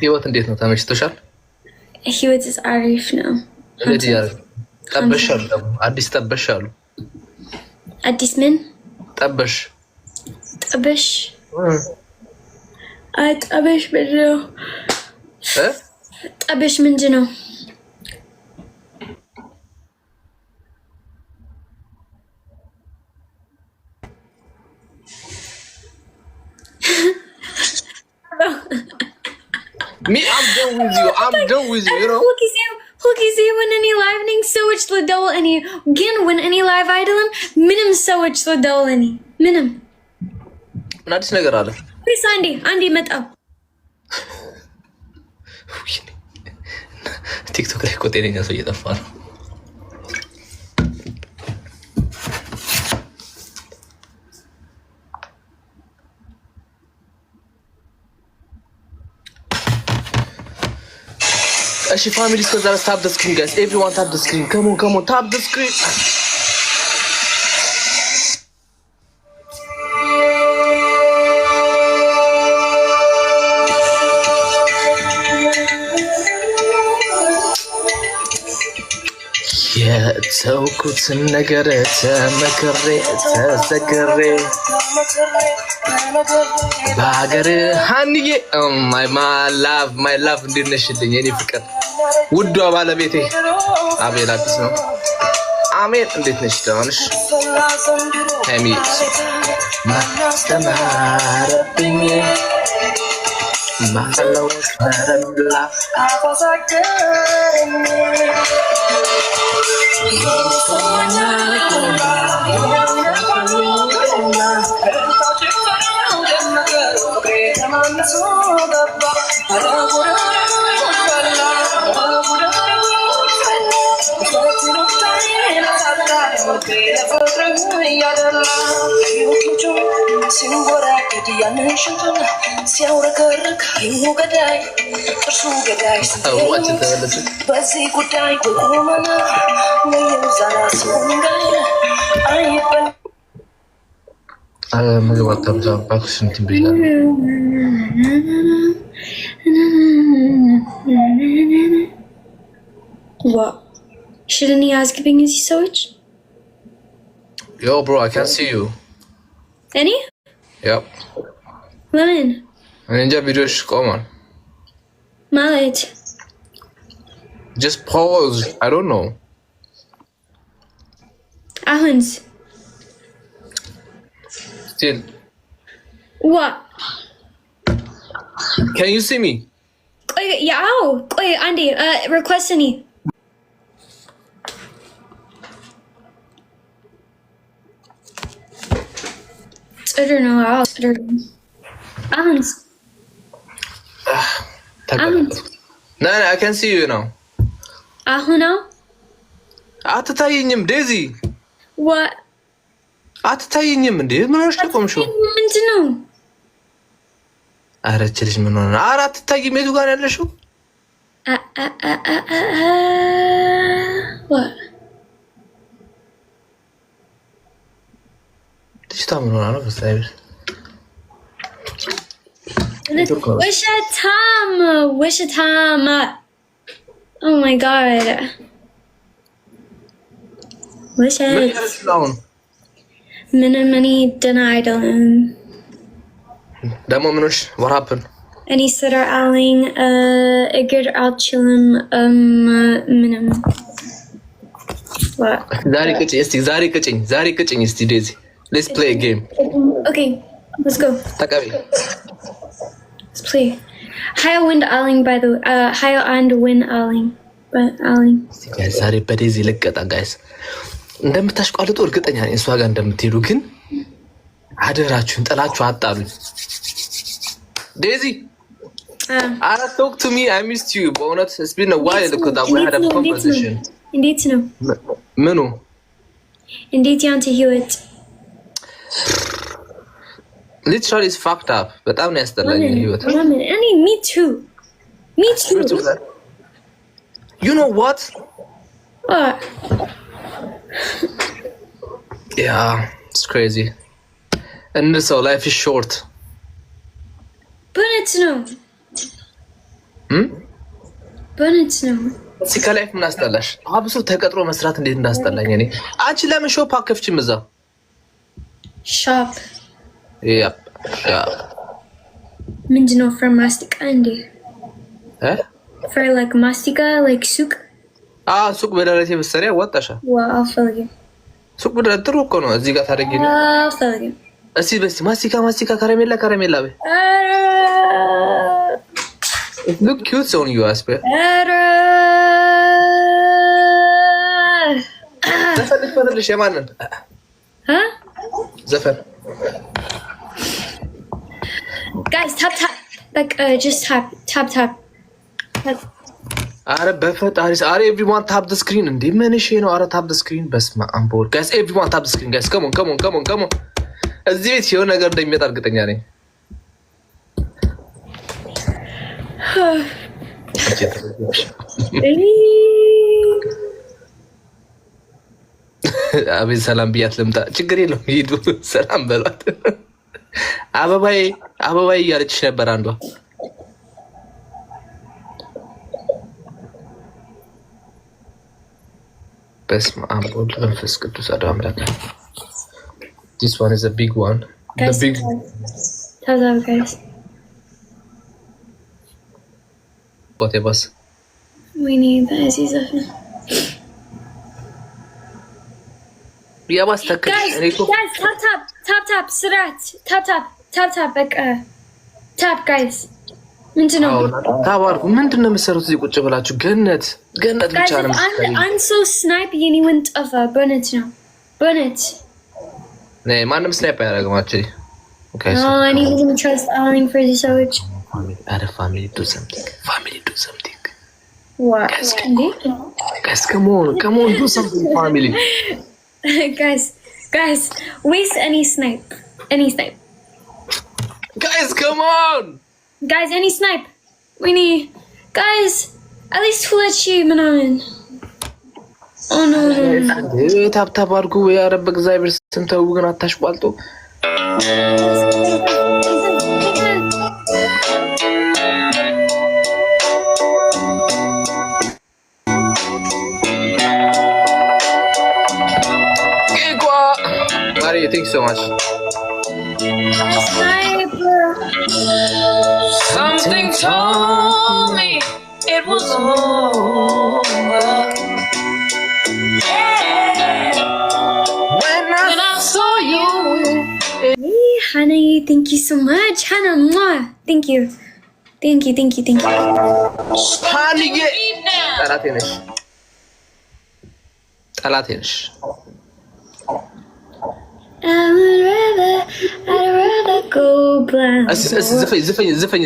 ህይወት እንዴት ነው? ተመችቶሻል? ህይወት አሪፍ ነው። ጠበሻሉ አዲስ ጠበሻሉ። አዲስ ምን ጠበሽ? ጠበሽ ጠበሽ ምንድን ነው? ጠበሽ ምንድን ነው? Me, I'm done with you. I'm done with you. You know. Hookie's when any live ning so much the double any again when any live idol minimum so much the double any minimum. Not this nigga rather. Please Andy met up. TikTok ላይ ኮቴ ነኝ ሰው እየጠፋ ነው። She family because I tap the screen, guys. Everyone tap the screen. Come on, tap the screen. የተውኩትን ነገር ተመክሬ ተዘክሬ በሀገር ሀንዬ ማይ ላቭ እንዴት ነሽልኝ የኔ ፍቅር ውዷ ባለቤቴ አቤል አዲስ ነው። አሜን እንዴት ነሽ? ደህና ነሽ? ሀይሚ ማስተማረብኝ ማለው ተረላ What? Shouldn't he ask me these search? Yo, bro, I can't see you. Any? Yep. When? Ninja videos, come on. Mallet. Just pause. I don't know. Ahans. Still. What? Can you see me? Yeah, Andy, request any. I don't know. Ahans. No, I can see you now. Ahuna? አትታየኝም ዴዚ። What? አትታየኝም እንዴ? ምን ሆነሽ ነው ቆምሽው? ምንድን ነው? ኧረ እቺ ልጅ ምን ሆነ? ኧረ አትታይም። የቱ ጋር ያለሽው? What? ልጅቷ ምን ሆና ነው? በስታይል ውሸታም Oh my god. ምንም ደህና አይደለም። ደግሞ ምንሽ what happened? እኔ ስራ አለኝ እግር አልችልም ምንም ዛሬ ቅጭኝ እስቲ ዴዚ let's play a game. Okay, let's go. ተቀበይ. Let's play. High wind alling by the high and wind alling. But alling. ዛሬ በዴዚ ልቀጣ ጋይስ። እንደምታሽቋልጡ እርግጠኛ ነኝ እሷ ጋር እንደምትሄዱ ግን አደራችሁን ጥላችሁ አጣሉኝ። ዴዚ talk to me. I missed you. በእውነት it's been a while because we had a conversation. እንዴት ነው? ምኑ? እንዴት ያንተ ህይወት? Literally is fucked up. በጣም ነው ያስጠላኝ ህይወት። እኔ me too. You know what? What? Yeah, it's crazy. And so life is short. But it's no. በእውነት ነው። ማስቲካ ላይፍ ምን አስጠላሽ? አብሶ ተቀጥሮ መስራት እንዴት እንዳስጠላኝ እኔ። አንቺ ለምን ሾፕ አከፍችም እዛ? ሾፕ ያፕ ሾፕ ምንድን ነው? for ማስቲካ እንዴ? for like ማስቲካ like ሱቅ? ሱቅ በደረቴ መሰሪያ ወጣሻ? አልፈልግም። ሱቅ በደረቴ ጥሩ እኮ ነው። እዚህ ጋር ታደርጊ። አልፈልግም። እስኪ በስቲ ማስቲካ ከረሜላ በይ። look cute on you አስበ ዘፈንሽ የማንን ዘፈን? guys tap like just tap አረ በፈጣሪ አረ everyone tap the screen እንዴ ምን እሺ ነው? አረ tap the screen በስመ አብ ቦል guys everyone tap the screen guys come on እዚህ ቤት የሆነ ነገር እንደሚመጣ እርግጠኛ ነኝ። አቤት ሰላም ብያት ልምጣ። ችግር የለውም ሂዱ ሰላም በሏት። አበባዬ እያለችሽ ነበር አንዷ። በስመ አብ ወወልድ ወመንፈስ ቅዱስ አሐዱ አምላክ። This one is a big one. Guys, the big tell guys. What it was? We need this is a Yeah, what's the guys, tap, sirat, like tap, guys. ምንድነው? ታባርኩ ምንድነው የምትሰሩት እዚህ ቁጭ ብላችሁ? ገነት ብቻ ነው። አንድ ሰው ስናይፕ የኔውን ጠፋ። በእውነት ነው በእውነት ማንም ስናይፕ አያደርግም። አክቹሊ እኔ ብዙም ትረስት አለኝ for these ሰዎች። family do something. Guys, come on, do something, family. guys, waste any snipe. Guys, come on. Guys, any snipe. We need guys at least ሁለሺ ምናምን. Oh no. ታፕ አድርጉ። ያ ረብ እግዚአብሔር ስንተው ግን አታሽቋልጡ። Maria, thank you so much. Something told me it was over. When I saw you. Hey, Hannah, thank you so much. Hannah, mwah. Thank you. Hannah, ጠላቴ ነሽ። I'd rather go blind. ዘፈኝ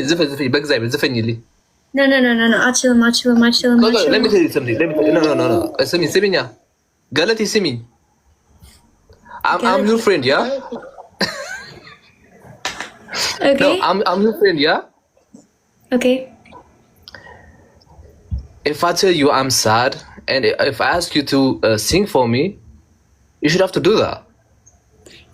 በእግዚአብሔር ዘፈኝልኝ። No. አችልም። Let me tell you something. No. ስሚኛ ገለቴ ስሚኝ። I'm your friend, yeah? Okay. No, I'm your friend, yeah? Okay. If I tell you I'm sad and if I ask you to sing for me, you should have to do that.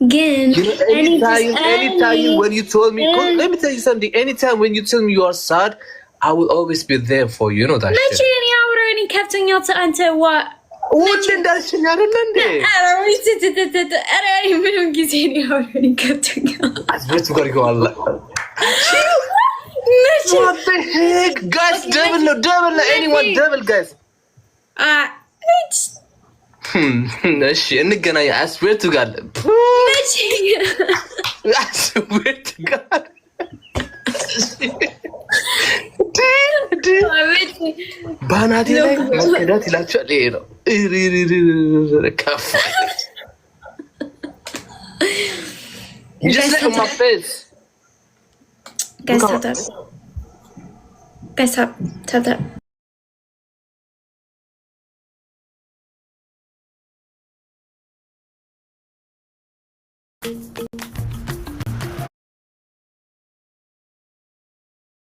Again, you know, anytime when you told me, let me tell you something. Anytime when you tell me you are sad, I will always be there for you. You know that shit. Literally, I would already kept on y'all to ante what? What እንዳልሽኝ አይደል? ምንም ጊዜ ነው already kept on y'all. አዝበት ጋር ይገዋል። What the heck? Guys, double, anyone double, guys. እሺ እንገናኝ። I swear to God. I swear to God. ባናቴ ላይ ማከዳት ይላችኋል። ይሄ ነው ከፋ just like my face. Guys, tap that.